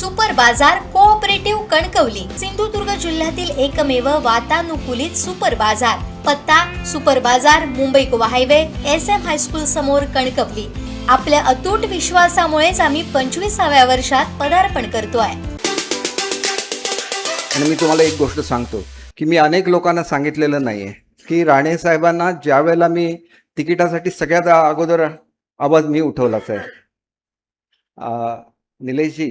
Super बाजार cooperative Kankavli, Sindhudurg जिल्ह्यातील एकमेव वातानुकूलित सुपर बाजार. पत्ता सुपर बाजार, Mumbai Goa highway, SM high school समोर, कणकवली. आपल्या अतूट विश्वासामुळेच आम्ही 25व्या वर्षात पदार्पण करतोय. आणि मी तुम्हाला एक गोष्ट सांगतो की मी अनेक लोकांना सांगितलेलं नाहीये की राणे साहेबांना ज्या वेळेला मी तिकिटासाठी सगळ्यात अगोदर आवाज मी उठवलाच आहे. निलेशजी,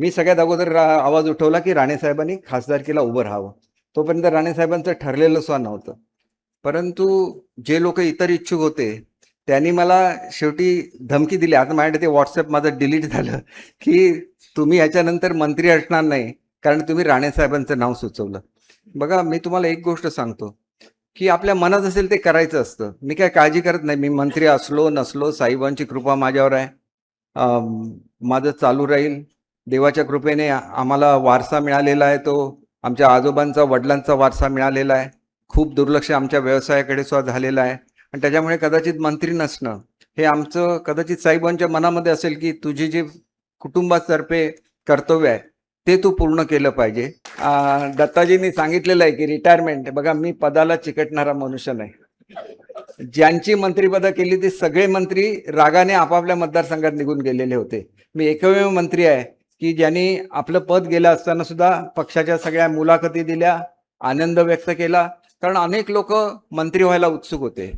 मी सगळ्यात अगोदर आवाज उठवला की राणे साहेबांनी खासदारकीला उभं राहावं. तोपर्यंत राणे साहेबांचं ठरलेलं सुद्धा नव्हतं. परंतु जे लोक इतर इच्छुक होते त्यांनी मला शेवटी धमकी दिली. आता माझ्याकडे ते व्हॉट्सअप माझं डिलीट झालं की तुम्ही याच्यानंतर मंत्री असणार नाही कारण तुम्ही राणे साहेबांचं नाव सुचवलं. बघा, मी तुम्हाला एक गोष्ट सांगतो की आपल्या मनात असेल ते करायचं असतं. मी काय काळजी करत नाही. मी मंत्री असलो नसलो, साईबांची कृपा माझ्यावर आहे. माझं चालू राहील. देवाच्या कृपेने आम्हाला वारसा मिळालेला आहे. तो आमच्या आजोबांचा, वडिलांचा वारसा मिळालेला आहे. खूप दुर्लक्ष आमच्या व्यवसायाकडे सुद्धा झालेलं आहे आणि त्याच्यामुळे कदाचित मंत्री नसणं हे आमचं कदाचित साईबांच्या मनामध्ये असेल की तुझी जी कुटुंबातर्फे कर्तव्य आहे ते तू पूर्ण केलं पाहिजे. दत्ताजींनी सांगितलेलं आहे की रिटायरमेंट, बघा मी पदाला चिकटणारा मनुष्य नाही. ज्यांची मंत्रिपदं केली ते सगळे मंत्री रागाने आपापल्या मतदारसंघात निघून गेलेले होते. मी एकमेव मंत्री आहे की ज्यांनी आपलं पद गेलं असताना सुद्धा पक्षाच्या सगळ्या मुलाखती दिल्या, आनंद व्यक्त केला. कारण अनेक लोक मंत्री व्हायला उत्सुक होते.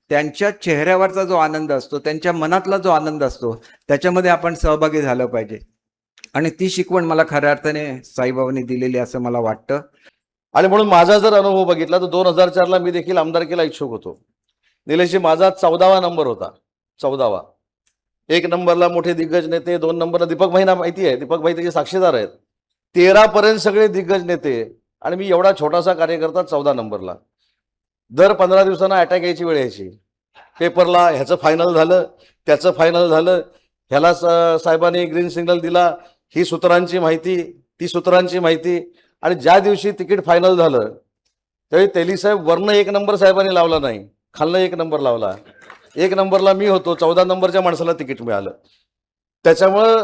त्यांच्या चेहऱ्यावरचा जो आनंद असतो, त्यांच्या मनातला जो आनंद असतो, त्याच्यामध्ये आपण सहभागी झालं पाहिजे. आणि ती शिकवण मला खऱ्या अर्थाने साईबाबांनी दिलेली असं मला वाटतं. आणि म्हणून माझा जर अनुभव बघितला तर 2004ला मी देखील आमदारकीला इच्छुक होतो. निलेशजी, माझा 14वा नंबर होता. 14वा. 1 नंबरला मोठे दिग्गज नेते, 2 नंबरला दीपक भाईंना माहिती आहे, दीपक भाई त्याचे साक्षीदार आहेत. 13 पर्यंत सगळे दिग्गज नेते आणि मी एवढा छोटासा कार्यकर्ता 14 नंबरला. दर 15 दिवसांना अटॅक यायची वेळ यायची. पेपरला ह्याचं फायनल झालं, त्याचं फायनल झालं, ह्याला साहेबांनी ग्रीन सिग्नल दिला, ही सूत्रांची माहिती, ती सूत्रांची माहिती. आणि ज्या दिवशी तिकीट फायनल झालं त्यावेळी तेली साहेब वरनं 1 नंबर साहेबांनी लावला नाही, खालनं 1 नंबर लावला. 1 नंबरला मी होतो, 14 नंबरच्या माणसाला तिकीट मिळालं. त्याच्यामुळं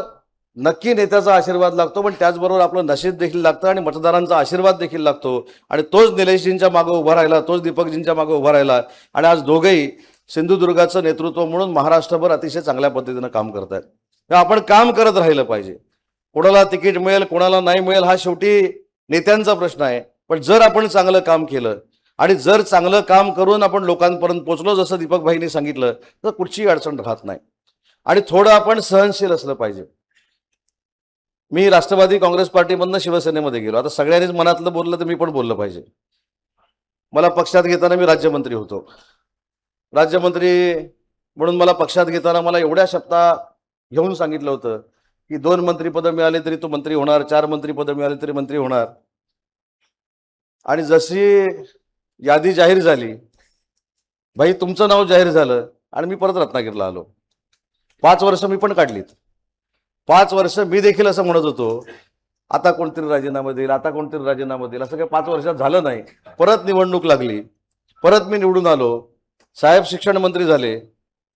नक्की नेत्याचा आशीर्वाद लागतो, पण त्याचबरोबर आपलं नशीब देखील लागतं आणि मतदारांचा आशीर्वाद देखील लागतो. आणि तोच निलेशजींच्या मागं उभा राहिला, तोच दीपकजींच्या मागं उभा राहिला आणि आज दोघेही सिंधुदुर्गाचं नेतृत्व म्हणून महाराष्ट्रभर अतिशय चांगल्या पद्धतीनं काम करत आहेत. आपण काम करत राहिलं पाहिजे. कोणाला तिकीट मिळेल, कोणाला नाही मिळेल हा शेवटी नेत्यांचा प्रश्न आहे. पण जर आपण चांगलं काम केलं आणि जर चांगलं काम करून आपण लोकांपर्यंत पोहोचलो, जसं दीपक भाईंनी सांगितलं, तर कुठचीही अडचण राहत नाही. आणि थोडं आपण सहनशील असलं पाहिजे. मी राष्ट्रवादी काँग्रेस पार्टीमधनं शिवसेनेमध्ये गेलो. आता सगळ्यांनीच मनातलं बोललं तर मी पण बोललं पाहिजे. मला पक्षात घेताना मी राज्यमंत्री होतो. राज्यमंत्री म्हणून मला पक्षात घेताना मला एवढ्या शब्दा घेऊन सांगितलं होतं की 2 मंत्रिपदं मिळाली तरी तू मंत्री होणार, 4 मंत्रिपदं मिळाली तरी मंत्री होणार. आणि जशी यादी जाहीर झाली, भाई तुमचं नाव जाहीर झालं आणि मी परत रत्नागिरीला आलो. 5 वर्ष मी पण काढलीत. 5 वर्ष मी देखील असं म्हणत होतो आता कोणतरी राजीनामा देईल, आता कोणतरी राजीनामा देईल. असं काही 5 वर्षात झालं नाही. परत निवडणूक लागली, परत मी निवडून आलो. साहेब शिक्षण मंत्री झाले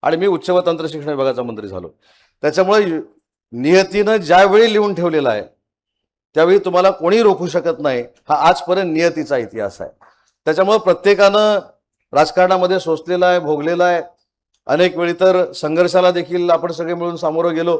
आणि मी उच्च व तंत्र शिक्षण विभागाचा मंत्री झालो. त्याच्यामुळे नियतीनं ज्यावेळी लिहून ठेवलेला आहे त्यावेळी तुम्हाला कोणी रोखू शकत नाही. हा आजपर्यंत नियतीचा इतिहास आहे. त्याच्यामुळे प्रत्येकानं राजकारणामध्ये सोसलेला आहे, भोगलेला आहे. अनेक वेळी तर संघर्षाला देखील आपण सगळे मिळून सामोरं गेलो.